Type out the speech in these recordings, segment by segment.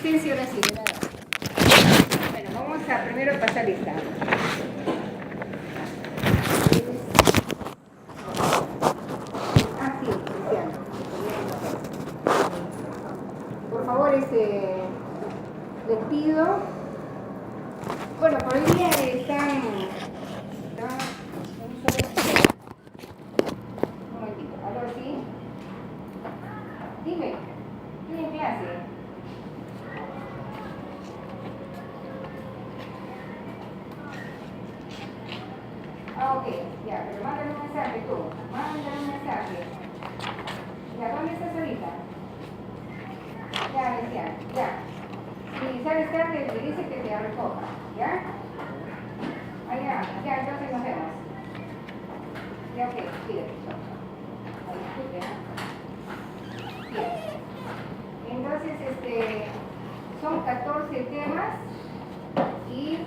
asistencia ahora sí, ¿verdad? Bueno, vamos a primero pasar lista. Sí, Cristiano. Por favor, les pido. Bueno, por hoy día están un momentito. ¿Aló, sí? Dime, ¿estoy en clase? Ok, ya, pero mándale un mensaje tú. Mándale un mensaje. Ya, ¿dónde estás ahorita? Ya. Si sales tarde, le dice que te recoja, ¿ya? Ya, entonces nos vemos. Ya, ok, pide. Ay, disculpe, Bien. Entonces, son 14 temas y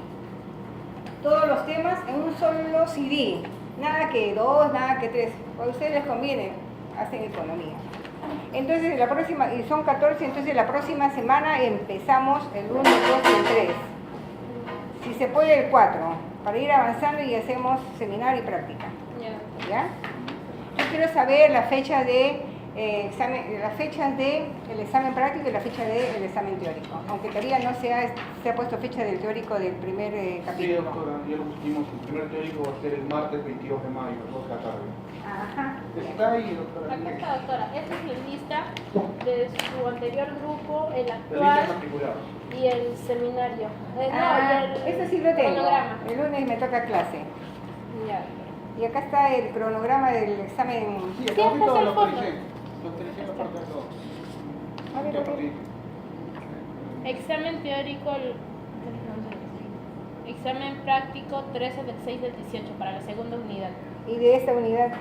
todos los temas en un solo CD. Nada que 2, nada que 3. A ustedes les conviene, hacen economía. Entonces, la próxima, y son 14, entonces la próxima semana empezamos el 1, 2 y el 3. Si se puede el 4, para ir avanzando y hacemos seminario y práctica. ¿Ya? Yo quiero saber la fecha de las fechas del examen práctico y la fecha del examen teórico, aunque todavía no se ha puesto fecha del teórico del primer capítulo. Sí, doctora, ya lo pusimos. El primer teórico va a ser el martes 22 de mayo, a las 2 de la tarde. Ajá. Está ahí, doctora. Acá está, doctora. Esta es la lista de su anterior grupo, el La lista de actual matriculados. y el seminario. Eso sí lo tengo. Cronograma. El lunes me toca clase. Ya. Y acá está el cronograma del examen. Sí, Sí, acá acá está todos el los fondo. 300. Los 300 aparte de todos. A ver. Examen teórico, examen práctico 13 del 6 del 18 para la segunda unidad. Y de esta unidad.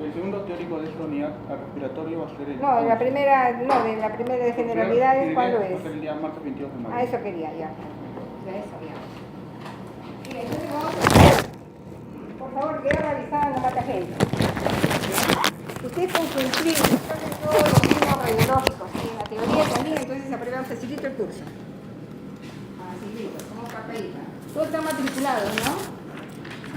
El segundo teórico de esta unidad al respiratorio va a ser el... No, de la primera de generalidades, ¿cuándo es? Va a ser el día martes 22 de mayo. Ah, eso quería, ya. De eso, ya. Bien, entonces vamos a... Por favor, guerra avisada no mata gente. Ustedes con su inscriben, hacen todos los mismos radiológicos, ¿sí? En la teoría también, entonces aprueban facilito el curso. Facilito, como papelita. Todos están matriculados, ¿no?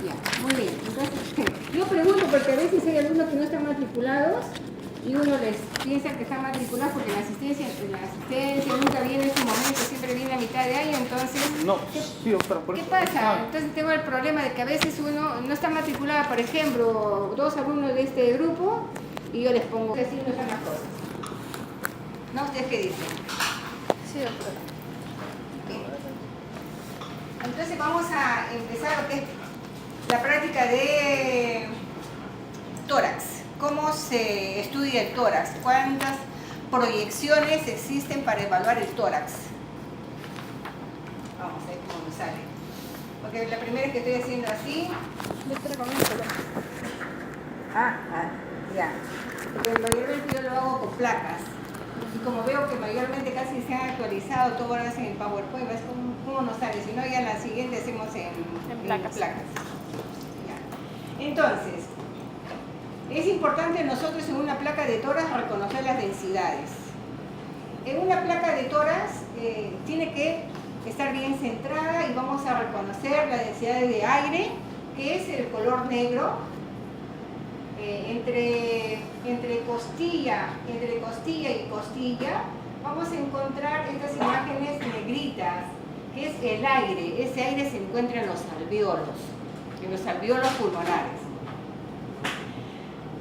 Ya, muy bien. Entonces, yo pregunto porque a veces hay alumnos que no están matriculados y uno les piensa que están matriculados porque la asistencia nunca viene en su momento, siempre viene a mitad de año, entonces... No, sí, doctora, por ¿Qué eso... pasa? Entonces tengo el problema de que a veces uno no está matriculada, por ejemplo, 2 alumnos de este grupo y yo les pongo que así no son las cosas. ¿No? ¿Ustedes qué dicen? Sí, doctora. Bien. Entonces vamos a empezar lo que es la práctica de tórax. ¿Cómo se estudia el tórax? ¿Cuántas proyecciones existen para evaluar el tórax? Vamos a ver cómo me sale. Porque la primera es que estoy haciendo así. Doctora, con esto. Ya. Porque mayormente yo lo hago con placas. Y como veo que mayormente casi se han actualizado, todo ahora hacen en PowerPoint, ¿ves cómo nos sale? Si no, ya la siguiente hacemos en placas. Ya. Entonces, es importante nosotros en una placa de tórax reconocer las densidades. En una placa de tórax tiene que estar bien centrada y vamos a reconocer la densidad de aire, que es el color negro. Entre costilla y costilla vamos a encontrar estas imágenes negritas, que es el aire. Ese aire se encuentra en los alvéolos pulmonares.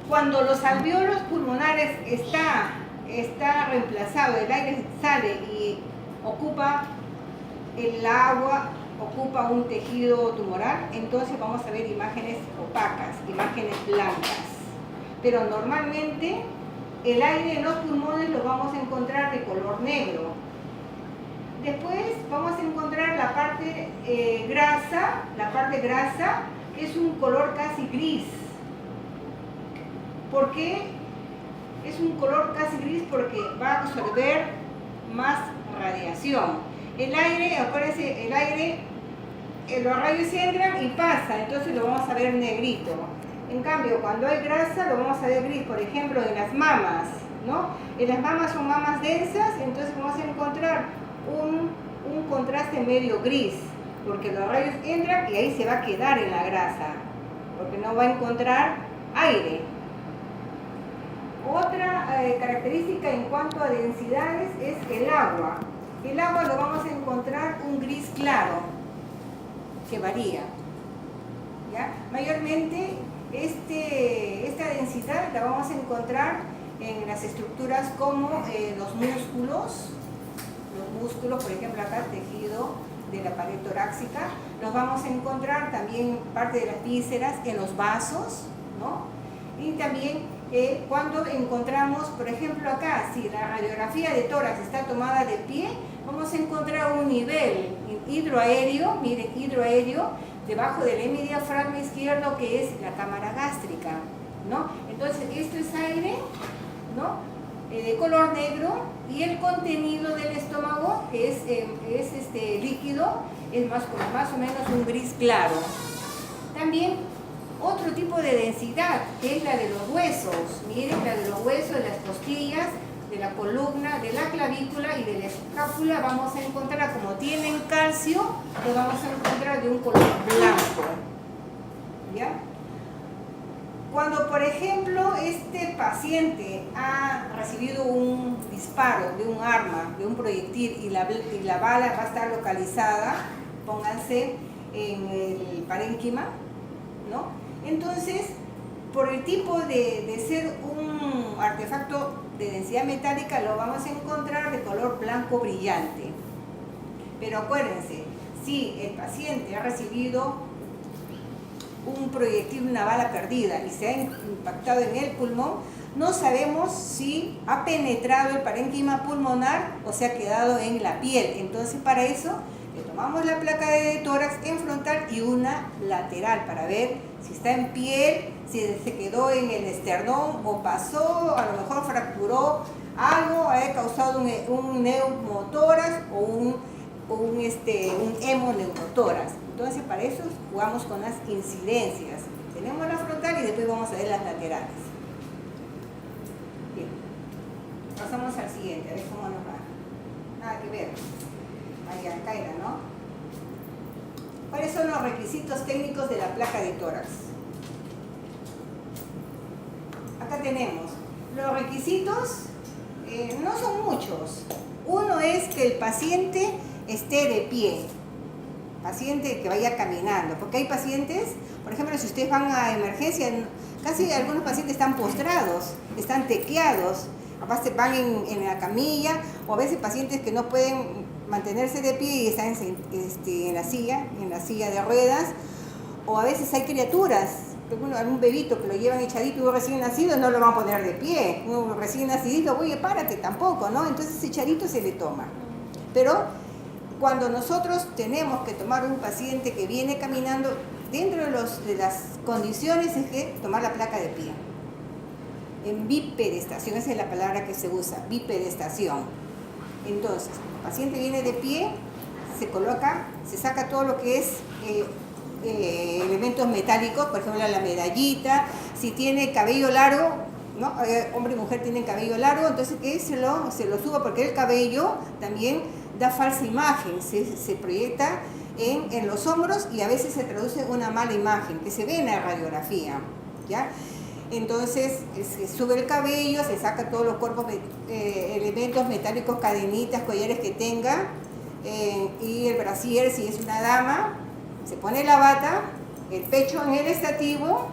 Cuando los alvéolos pulmonares está reemplazado, el aire sale y ocupa el agua, ocupa un tejido tumoral, entonces vamos a ver imágenes opacas, imágenes blancas. Pero normalmente el aire en los pulmones lo vamos a encontrar de color negro. Después vamos a encontrar la parte grasa, que es un color casi gris. ¿Por qué es un color casi gris? Porque va a absorber más radiación. El aire, acuérdense, los rayos entran y pasan, entonces lo vamos a ver negrito. En cambio, cuando hay grasa lo vamos a ver gris, por ejemplo, en las mamas, ¿no? En las mamas son mamas densas, entonces vamos a encontrar un contraste medio gris, porque los rayos entran y ahí se va a quedar en la grasa, porque no va a encontrar aire. Otra característica en cuanto a densidades es el agua. El agua lo vamos a encontrar un gris claro, que varía, ¿ya? Mayormente esta densidad la vamos a encontrar en las estructuras como los músculos, por ejemplo acá tejido de la pared torácica, los vamos a encontrar también parte de las vísceras, en los vasos, ¿no? Y también cuando encontramos, por ejemplo acá, si la radiografía de tórax está tomada de pie, vamos a encontrar un nivel hidroaéreo, miren, hidroaéreo, debajo del hemidiafragma izquierdo, que es la cámara gástrica, ¿no? Entonces esto es aire, ¿no? De color negro, y el contenido del estómago, que es líquido, es más o menos un gris claro. También otro tipo de densidad, que es la de los huesos. Miren, la de los huesos, de las costillas, de la columna, de la clavícula y de la escápula, vamos a encontrar, como tienen calcio, lo vamos a encontrar de un color blanco, ¿ya? Cuando, por ejemplo, este paciente ha recibido un disparo de un arma, de un proyectil, y la bala va a estar localizada, pónganse en el parénquima, ¿no? Entonces, por el tipo de ser un artefacto de densidad metálica, lo vamos a encontrar de color blanco brillante. Pero acuérdense, si el paciente ha recibido un proyectil, una bala perdida, y se ha impactado en el pulmón, no sabemos si ha penetrado el parénquima pulmonar o se ha quedado en la piel. Entonces, para eso le tomamos la placa de tórax en frontal y una lateral para ver si está en piel, si se quedó en el esternón o pasó, a lo mejor fracturó algo, ha causado un neumotórax o un hemoneumotórax. Entonces, para eso jugamos con las incidencias. Tenemos la frontal y después vamos a ver las laterales. Bien, pasamos al siguiente, a ver cómo nos va. Nada que ver. Ahí acá era, ¿no? ¿Cuáles son los requisitos técnicos de la placa de tórax? Acá tenemos los requisitos, no son muchos. Uno es que el paciente esté de pie, paciente que vaya caminando, porque hay pacientes, por ejemplo, si ustedes van a emergencia, casi algunos pacientes están postrados, están tequeados, aparte van en la camilla, o a veces pacientes que no pueden mantenerse de pie y están en la silla de ruedas, o a veces hay criaturas, algún bebito que lo llevan echadito, un recién nacido, no lo van a poner de pie, un recién nacidito, oye, párate, tampoco, ¿no? Entonces echadito se le toma. Pero cuando nosotros tenemos que tomar un paciente que viene caminando, dentro de las condiciones es que tomar la placa de pie. En bipedestación, esa es la palabra que se usa, bipedestación. Entonces, el paciente viene de pie, se coloca, se saca todo lo que es elementos metálicos, por ejemplo la medallita, si tiene cabello largo, ¿no? Hombre y mujer tienen cabello largo, entonces que se lo suba, porque el cabello también da falsa imagen, se proyecta en los hombros y a veces se traduce una mala imagen que se ve en la radiografía, ¿ya? Entonces se sube el cabello, se saca todos los cuerpos, elementos metálicos, cadenitas, collares que tenga, y el brasier, si es una dama, se pone la bata, el pecho en el estativo,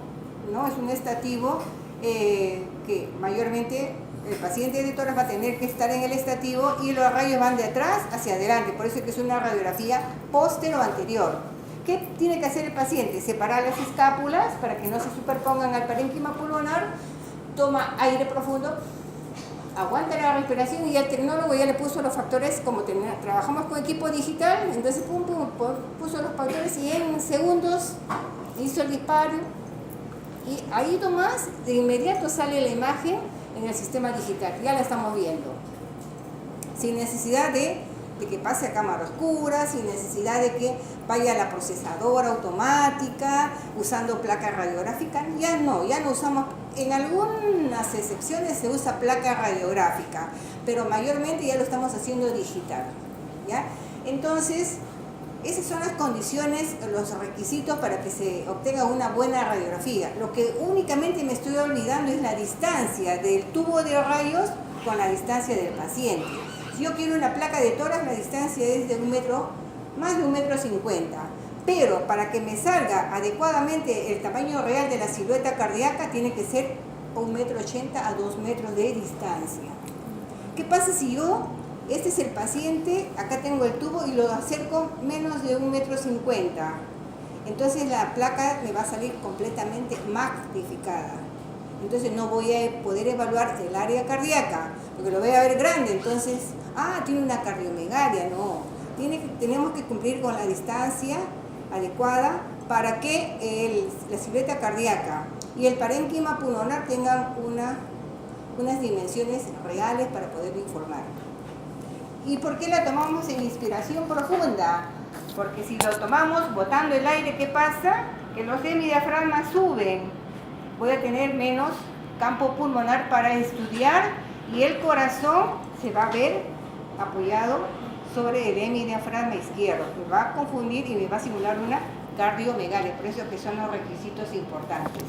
¿no? Es un estativo que mayormente el paciente de tórax va a tener que estar en el estativo y los rayos van de atrás hacia adelante, por eso es que es una radiografía póstero anterior. ¿Qué tiene que hacer el paciente? Separar las escápulas para que no se superpongan al parénquima pulmonar, toma aire profundo, aguanta la respiración y ya el tecnólogo ya le puso los factores, como trabajamos con equipo digital, entonces puso los factores y en segundos hizo el disparo y ahí nomás de inmediato sale la imagen en el sistema digital, ya la estamos viendo, sin necesidad de de que pase a cámara oscura, sin necesidad de que vaya a la procesadora automática, usando placa radiográfica. Ya no usamos, en algunas excepciones se usa placa radiográfica, pero mayormente ya lo estamos haciendo digital, ¿ya? Entonces, esas son las condiciones, los requisitos para que se obtenga una buena radiografía. Lo que únicamente me estoy olvidando es la distancia del tubo de rayos con la distancia del paciente. Si yo quiero una placa de tórax, la distancia es de más de 1,50 m. Pero para que me salga adecuadamente el tamaño real de la silueta cardíaca, tiene que ser 1,80 m a 2 metros de distancia. ¿Qué pasa si este es el paciente, acá tengo el tubo y lo acerco menos de 1,50 m? Entonces la placa me va a salir completamente magnificada. Entonces no voy a poder evaluar el área cardíaca, porque lo voy a ver grande. Entonces, tiene una cardiomegalia. No, tenemos que cumplir con la distancia adecuada para que la silueta cardíaca y el parénquima pulmonar tengan unas dimensiones reales para poder informar. ¿Y por qué la tomamos en inspiración profunda? Porque si lo tomamos botando el aire, ¿qué pasa? Que los hemidiafragmas suben. Voy a tener menos campo pulmonar para estudiar y el corazón se va a ver apoyado sobre el hemidiafragma izquierdo. Me va a confundir y me va a simular una cardiomegalia. Por eso que son los requisitos importantes.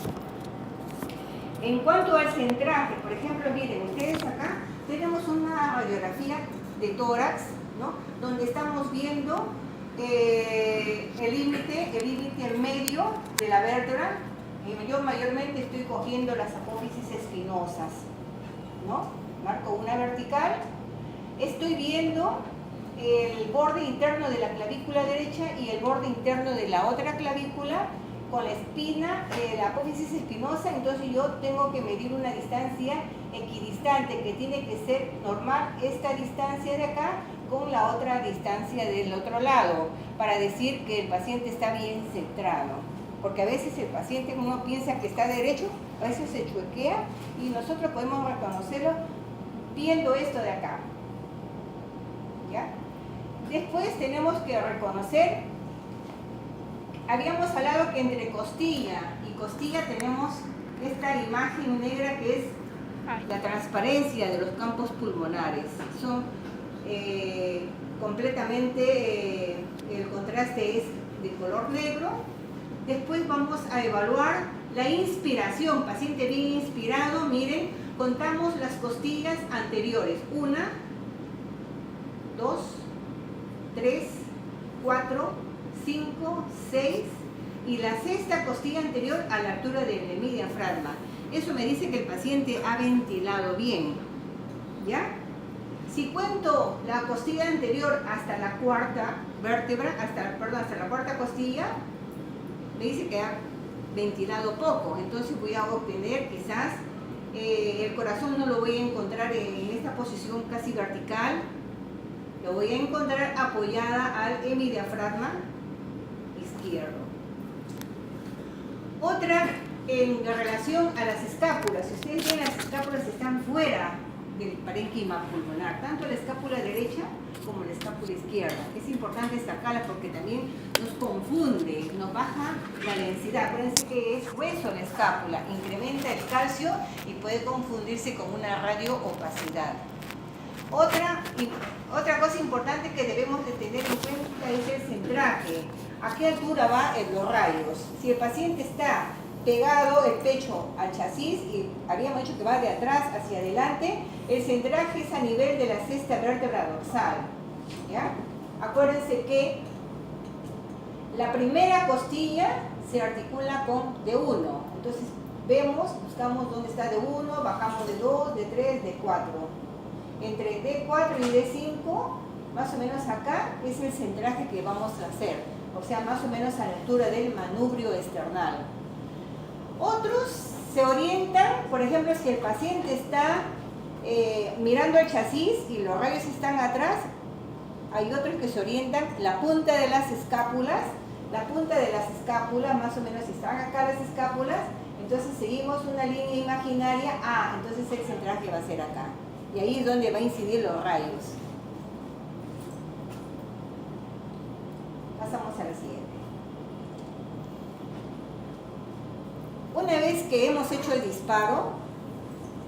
En cuanto al centraje, por ejemplo, miren, ustedes acá tenemos una radiografía de tórax, ¿no? Donde estamos viendo el límite en medio de la vértebra. Yo mayormente estoy cogiendo las apófisis espinosas, ¿no? Marco una vertical. Estoy viendo el borde interno de la clavícula derecha y el borde interno de la otra clavícula con la espina, la apófisis espinosa. Entonces yo tengo que medir una distancia equidistante, que tiene que ser normal esta distancia de acá con la otra distancia del otro lado, para decir que el paciente está bien centrado. Porque a veces el paciente, uno piensa que está derecho, a veces se chuequea y nosotros podemos reconocerlo viendo esto de acá. ¿Ya? Después tenemos que reconocer, habíamos hablado que entre costilla y costilla tenemos esta imagen negra que es la transparencia de los campos pulmonares. Son completamente, el contraste es de color negro. Después vamos a evaluar la inspiración, paciente bien inspirado. Miren, contamos las costillas anteriores. 1, 2, 3, 4, 5, 6 y la sexta costilla anterior a la altura del hemidiafragma. Eso me dice que el paciente ha ventilado bien, ¿ya? Si cuento la costilla anterior hasta la cuarta vértebra, hasta la cuarta costilla, me dice que ha ventilado poco. Entonces voy a obtener quizás el corazón no lo voy a encontrar en esta posición casi vertical, lo voy a encontrar apoyada al hemidiafragma izquierdo. Otra en relación a las escápulas. Si ustedes ven, las escápulas están fuera del parénquima pulmonar, tanto la escápula derecha como la escápula izquierda. Es importante destacarla porque también nos confunde, nos baja la densidad. Acuérdense que es hueso la escápula, incrementa el calcio y puede confundirse con una radioopacidad. Otra cosa importante que debemos de tener en cuenta es el centraje. ¿A qué altura va los rayos? Si el paciente está pegado el pecho al chasis y habíamos dicho que va de atrás hacia adelante, el centraje es a nivel de la sexta vértebra dorsal, ¿ya? Acuérdense que la primera costilla se articula con D1, entonces buscamos dónde está D1, bajamos de 2, de 3, de 4. Entre D4 y D5, más o menos acá, es el centraje que vamos a hacer, o sea, más o menos a la altura del manubrio esternal. Otros se orientan, por ejemplo, si el paciente está mirando el chasis y los rayos están atrás, hay otros que se orientan la punta de las escápulas, más o menos si están acá las escápulas, entonces seguimos una línea imaginaria, entonces el centraje va a ser acá. Y ahí es donde va a incidir los rayos. paciente. Una vez que hemos hecho el disparo,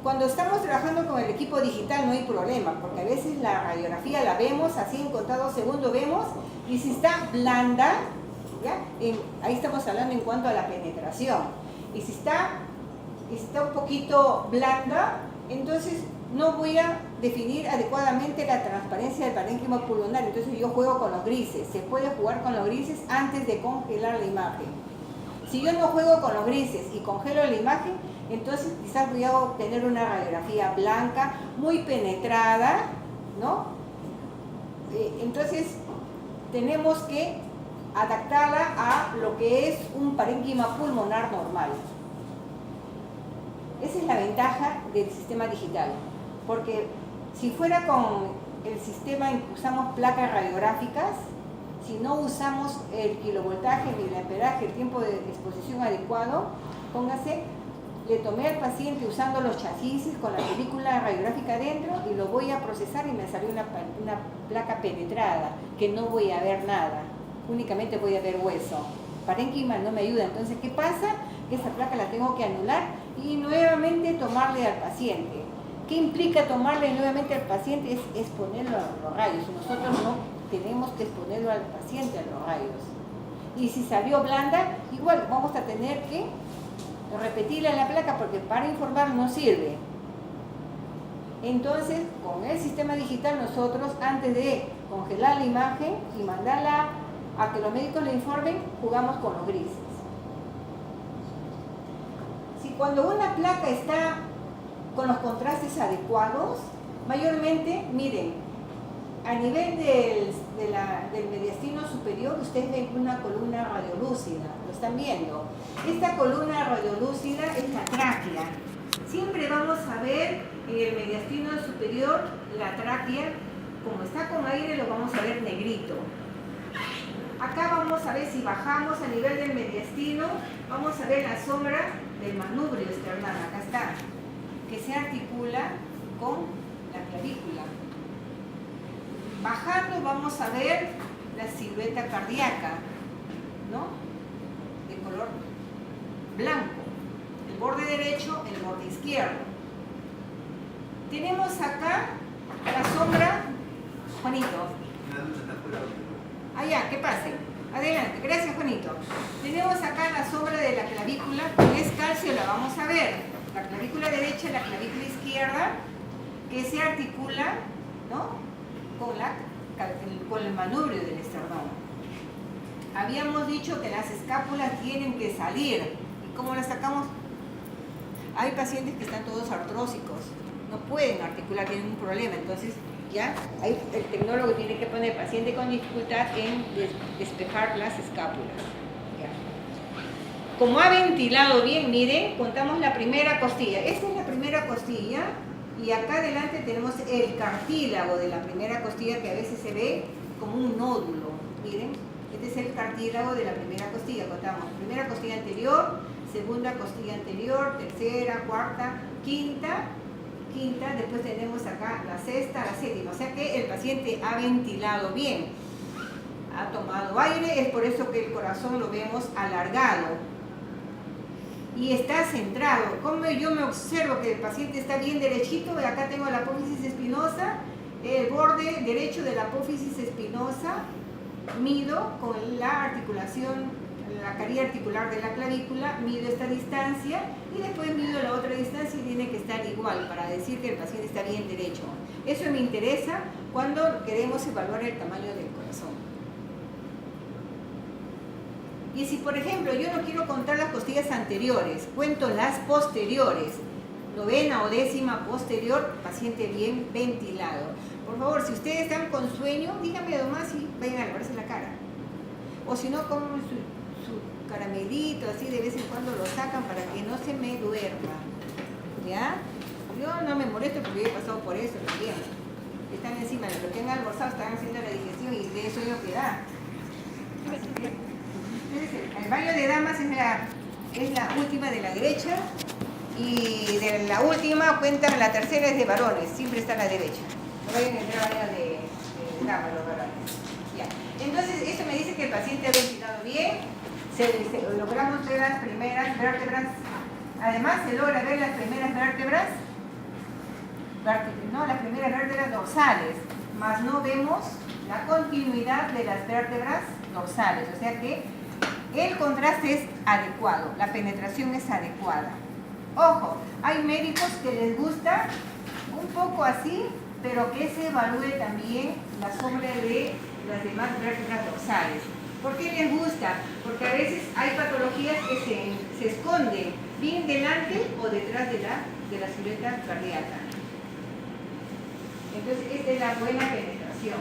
cuando estamos trabajando con el equipo digital no hay problema, porque a veces la radiografía la vemos, así en contados segundos vemos, y si está blanda, ¿ya? Ahí estamos hablando en cuanto a la penetración. Y si está un poquito blanda, entonces no voy a definir adecuadamente la transparencia del parénquima pulmonar, entonces yo juego con los grises. Se puede jugar con los grises antes de congelar la imagen. Si yo no juego con los grises y congelo la imagen, entonces quizás voy a obtener una radiografía blanca, muy penetrada, ¿no? Entonces tenemos que adaptarla a lo que es un parénquima pulmonar normal. Esa es la ventaja del sistema digital, porque si fuera con el sistema en que usamos placas radiográficas, si no usamos el kilovoltaje, el miliamperaje, el tiempo de exposición adecuado, póngase, le tomé al paciente usando los chasis con la película radiográfica dentro y lo voy a procesar y me salió una placa penetrada, que no voy a ver nada, únicamente voy a ver hueso. Parénquima no me ayuda, entonces ¿qué pasa? Que esa placa la tengo que anular y nuevamente tomarle al paciente. ¿Qué implica tomarle nuevamente al paciente? Es exponerlo a los rayos. Nosotros no tenemos que exponerlo al paciente a los rayos. Y si salió blanda, igual vamos a tener que repetirla en la placa porque para informar no sirve. Entonces, con el sistema digital nosotros, antes de congelar la imagen y mandarla a que los médicos le informen, jugamos con los grises. Si cuando una placa está con los contrastes adecuados, mayormente, miren, a nivel del mediastino superior, ustedes ven una columna radiolúcida, lo están viendo. Esta columna radiolúcida es la tráquea. Siempre vamos a ver en el mediastino superior la tráquea, como está con aire, lo vamos a ver negrito. Acá vamos a ver, si bajamos a nivel del mediastino, vamos a ver la sombra del manubrio esternal, acá está, que se articula con la clavícula. Bajando vamos a ver la silueta cardíaca, ¿no? De color blanco. El borde derecho, el borde izquierdo. Tenemos acá la sombra, Juanito. Allá, que pase. Adelante, gracias Juanito. Tenemos acá la sombra de la clavícula, que es calcio, la vamos a ver. La clavícula derecha y la clavícula izquierda, que se articula, ¿no? Con el manubrio del esternón. Habíamos dicho que las escápulas tienen que salir. ¿Y cómo las sacamos? Hay pacientes que están todos artrósicos, no pueden articular, tienen un problema, entonces ya ahí el tecnólogo tiene que poner paciente con dificultad en despejar las escápulas. Ya. Como ha ventilado bien, miren, contamos la primera costilla. Esta es la primera costilla. Y acá adelante tenemos el cartílago de la primera costilla, que a veces se ve como un nódulo. Miren, este es el cartílago de la primera costilla. Contamos primera costilla anterior, segunda costilla anterior, tercera, cuarta, quinta, después tenemos acá la sexta, la séptima. O sea que el paciente ha ventilado bien, ha tomado aire, es por eso que el corazón lo vemos alargado. Y está centrado. Como yo me observo que el paciente está bien derechito, acá tengo la apófisis espinosa, el borde derecho de la apófisis espinosa, mido con la articulación, la carilla articular de la clavícula, mido esta distancia y después mido la otra distancia y tiene que estar igual para decir que el paciente está bien derecho. Eso me interesa cuando queremos evaluar el tamaño del corazón. Y si, por ejemplo, yo no quiero contar las costillas anteriores, cuento las posteriores, novena o décima posterior, paciente bien ventilado. Por favor, si ustedes están con sueño, díganme nomás y vayan a lavarse la cara. O si no, comen su caramelito, así de vez en cuando lo sacan para que no se me duerma. ¿Ya? Yo no me molesto porque yo he pasado por eso también. Están encima de lo que han almorzado, están haciendo la digestión y de eso es lo que da. Así que, el baño de damas es la última de la derecha y de la última cuentan, la tercera es de varones, siempre está a la derecha. No vayan a entrar a la de damas los varones. Ya. Entonces, eso me dice que el paciente ha ventilado bien, logramos ver las primeras vértebras, además se logra ver las primeras vértebras, las primeras vértebras dorsales, mas no vemos la continuidad de las vértebras dorsales, o sea que el contraste es adecuado, la penetración es adecuada. Ojo, hay médicos que les gusta un poco así, pero que se evalúe también la sombra de las demás vértebras dorsales. ¿Por qué les gusta? Porque a veces hay patologías que se esconden bien delante o detrás de la silueta cardíaca. Entonces, esta es la buena penetración.